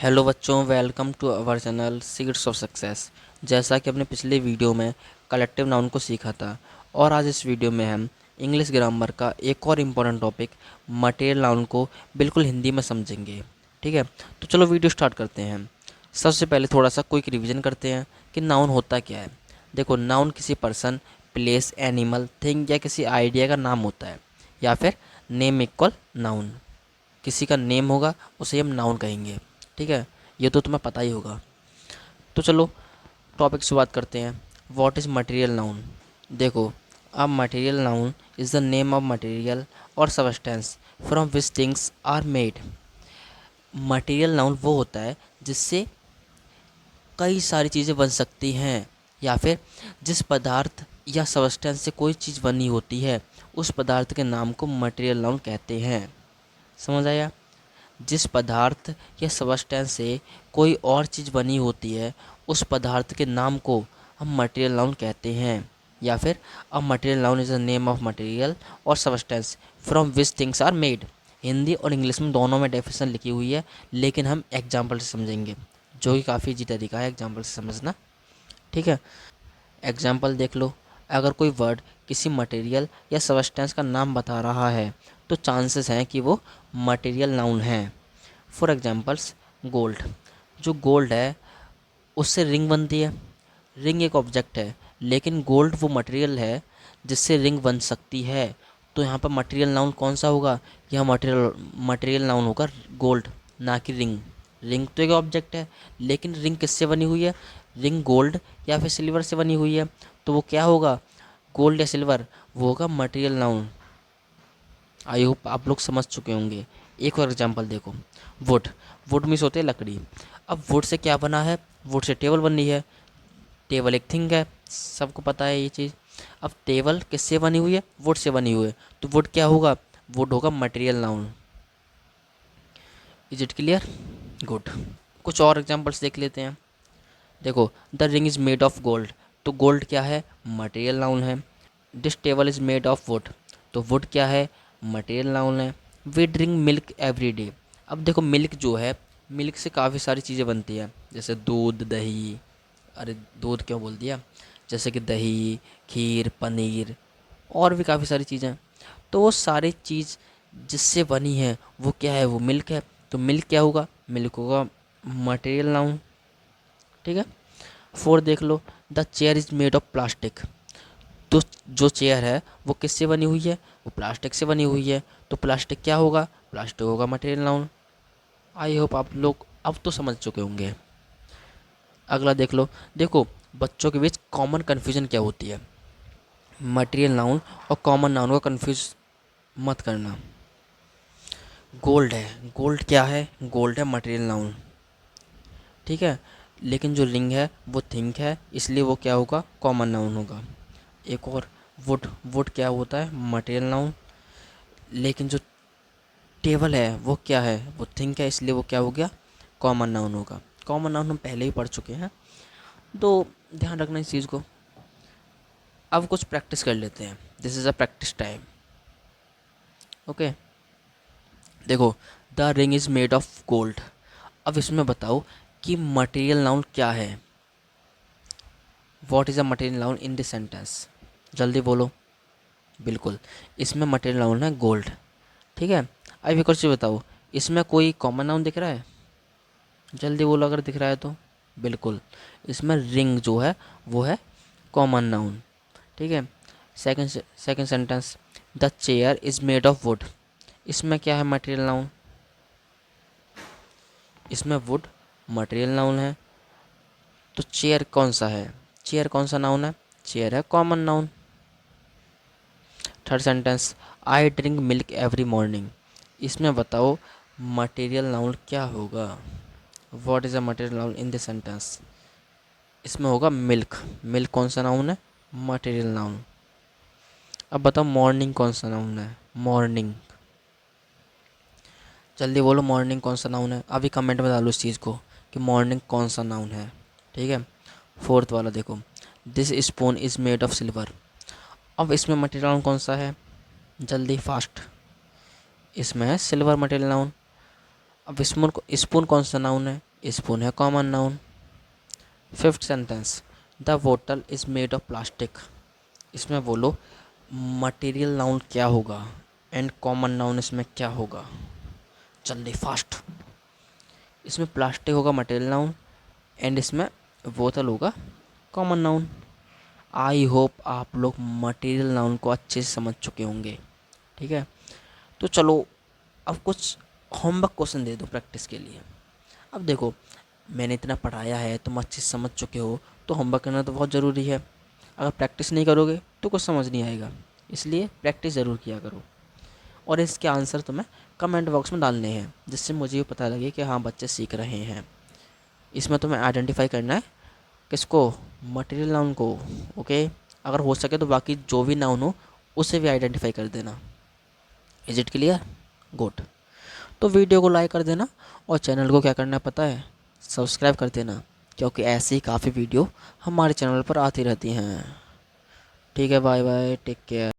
Hello बच्चों, welcome to our channel secrets of success. जैसा कि अपने पिछले वीडियो में कलेक्टिव नाउन को सीखा था, और आज इस वीडियो में हम इंग्लिश ग्रामर का एक और इम्पोर्टेंट टॉपिक मटेरियल नाउन को बिल्कुल हिंदी में समझेंगे। ठीक है, तो चलो वीडियो स्टार्ट करते हैं। सबसे पहले थोड़ा सा क्विक रिवीजन करते हैं कि नाउन होता क्या है। देखो, नाउन किसी पर्सन, प्लेस, एनिमल, थिंग या किसी आइडिया का नाम होता है, या फिर नेम इक्वल नाउन। किसी का नेम होगा उसे हम नाउन कहेंगे। ठीक है, ये तो तुम्हें पता ही होगा। तो चलो टॉपिक से बात करते हैं। What is material noun. देखो, अब material noun is the name of material or substance from which things are made. Material noun वो होता है जिससे कई सारी चीज़ें बन सकती हैं, या फिर जिस पदार्थ या सबस्टेंस से कोई चीज़ बनी होती है उस पदार्थ के नाम को मटेरियल नाउन कहते हैं। समझ आया? जिस पदार्थ या सबस्टेंस से कोई और चीज़ बनी होती है उस पदार्थ के नाम को हम मटेरियल नाउन कहते हैं, या फिर a material noun is the name of material or substance from which things are made. Hindi और इंग्लिश में दोनों में डेफिनेशन लिखी हुई है, लेकिन हम एग्जाम्पल से समझेंगे, जो कि काफ़ी ईजी तरीका है एग्जाम्पल से समझना। ठीक है, एग्जाम्पल देख लो। अगर कोई वर्ड किसी मटेरियल या सबस्टेंस का नाम बता रहा है तो चांसेस हैं कि वो मटेरियल नाउन है। For examples, gold. जो गोल्ड है उससे रिंग बनती है। रिंग एक ऑब्जेक्ट है, लेकिन गोल्ड वो मटेरियल है जिससे रिंग बन सकती है। तो यहाँ पर मटेरियल नाउन कौन सा होगा? यह मटेरियल मटेरियल नाउन होगा गोल्ड, ना कि रिंग। रिंग तो एक ऑब्जेक्ट है, लेकिन रिंग किससे बनी हुई है? रिंग गोल्ड या फिर सिल्वर से बनी हुई है, तो वो क्या होगा? गोल्ड या सिल्वर, वो होगा मटेरियल नाउन। आई होप आप लोग समझ चुके होंगे। एक और एग्जांपल देखो। वुड। वुड मीन्स होते हैं लकड़ी। अब वुड से क्या बना है? वुड से टेबल बनी है। टेबल एक थिंग है, सबको पता है ये चीज़। अब टेबल किससे बनी हुई है? वुड से बनी हुई है, तो वुड क्या होगा? वुड होगा material noun. Is it clear? Good. कुछ और एग्जांपल्स देख लेते हैं। देखो, the ring is made of gold. तो गोल्ड क्या है? मटेरियल नाउन है। This table is made of wood. तो वुड क्या है? मटेरियल नाउन है। We drink milk every day. अब देखो, मिल्क जो है, मिल्क से काफ़ी सारी चीज़ें बनती हैं, जैसे दूध, दही। अरे, दूध क्यों बोल दिया? जैसे कि दही, खीर, पनीर, और भी काफ़ी सारी चीज़ें। तो वो सारी चीज़ जिससे बनी है वो क्या है? वो मिल्क है। तो मिल्क क्या होगा? मिल्क होगा मटेरियल नाउन। ठीक है। फोर देख लो। The chair is made of plastic. तो जो चेयर है वो किससे बनी हुई है? वो प्लास्टिक से बनी हुई है। तो प्लास्टिक क्या होगा? प्लास्टिक होगा मटेरियल नाउन। आई होप आप लोग अब तो समझ चुके होंगे। अगला देख लो। देखो, बच्चों के बीच कॉमन कन्फ्यूजन क्या होती है? मटेरियल नाउन और कॉमन नाउन को कन्फ्यूज मत करना। गोल्ड है, गोल्ड क्या है? गोल्ड है मटेरियल नाउन। ठीक है, लेकिन जो रिंग है वो थिंक है, इसलिए वो क्या होगा? कॉमन नाउन होगा। एक और, वुड। वुड क्या होता है? Material noun. लेकिन जो टेबल है वो क्या है? वो थिंक है, इसलिए वो क्या हो गया? कॉमन नाउन होगा। कॉमन नाउन हम पहले ही पढ़ चुके हैं, तो ध्यान रखना इस चीज़ को। अब कुछ प्रैक्टिस कर लेते हैं। This is a practice time. Okay. देखो, the ring is made of gold. अब इसमें बताओ कि मटेरियल नाउन क्या है? What is a material noun in this sentence? जल्दी बोलो। बिल्कुल, इसमें मटेरियल नाउन है गोल्ड। ठीक है। अब एक और चीज़ बताओ, इसमें कोई कॉमन नाउन दिख रहा है? जल्दी बोलो अगर दिख रहा है तो। बिल्कुल, इसमें रिंग जो है वो है कॉमन नाउन। ठीक है। Second sentence, the chair is made of would. इसमें क्या है? Material noun. इसमें वुड मटेरियल नाउन है, तो चेयर कौन सा है? चेयर कौन सा नाउन है? चेयर है common noun. Third sentence, I drink milk every morning. इसमें बताओ मटेरियल नाउन क्या होगा? What is a material noun in this sentence? इसमें होगा मिल्क। मिल्क कौन सा नाउन है? Material noun. अब बताओ मॉर्निंग कौन सा नाउन है? मॉर्निंग। जल्दी बोलो, मॉर्निंग कौन सा नाउन है? अभी कमेंट में डालो इस चीज़ को कि मॉर्निंग कौन सा नाउन है। ठीक है। फोर्थ वाला देखो, this spoon is made of silver. अब इसमें मटेरियल नाउन कौन सा है? जल्दी फास्ट। इसमें है सिल्वर मटेरियल नाउन। अब स्पून स्पून कौन सा नाउन है? स्पून है common noun. Fifth sentence, the बोतल इज़ मेड ऑफ प्लास्टिक। इसमें बोलो मटेरियल नाउन क्या होगा एंड कॉमन नाउन इसमें क्या होगा। जल्दी फास्ट। इसमें प्लास्टिक होगा मटेरियल नाउन एंड इसमें बोतल होगा कॉमन नाउन। आई होप आप लोग मटेरियल नाउन को अच्छे से समझ चुके होंगे। ठीक है, तो चलो अब कुछ होमवर्क क्वेश्चन दे दो प्रैक्टिस के लिए। अब देखो, मैंने इतना पढ़ाया है, तुम अच्छे से समझ चुके हो, तो होमवर्क करना तो बहुत ज़रूरी है। अगर प्रैक्टिस नहीं करोगे तो कुछ समझ नहीं आएगा, इसलिए प्रैक्टिस ज़रूर किया करो। और इसके आंसर तुम्हें कमेंट बॉक्स में डालने हैं, जिससे मुझे ये पता लगे कि हाँ बच्चे सीख रहे हैं। इसमें तुम्हें आइडेंटिफाई करना है किसको, मटेरियल नाउन को। ओके, अगर हो सके तो बाकी जो भी नाउन हो उसे भी आइडेंटिफाई कर देना। Is it clear? गुड। तो वीडियो को लाइक कर देना और चैनल को क्या करना है पता है, सब्सक्राइब कर देना, क्योंकि ऐसी काफ़ी वीडियो हमारे चैनल पर आती रहती हैं। ठीक है, बाय बाय, टेक केयर।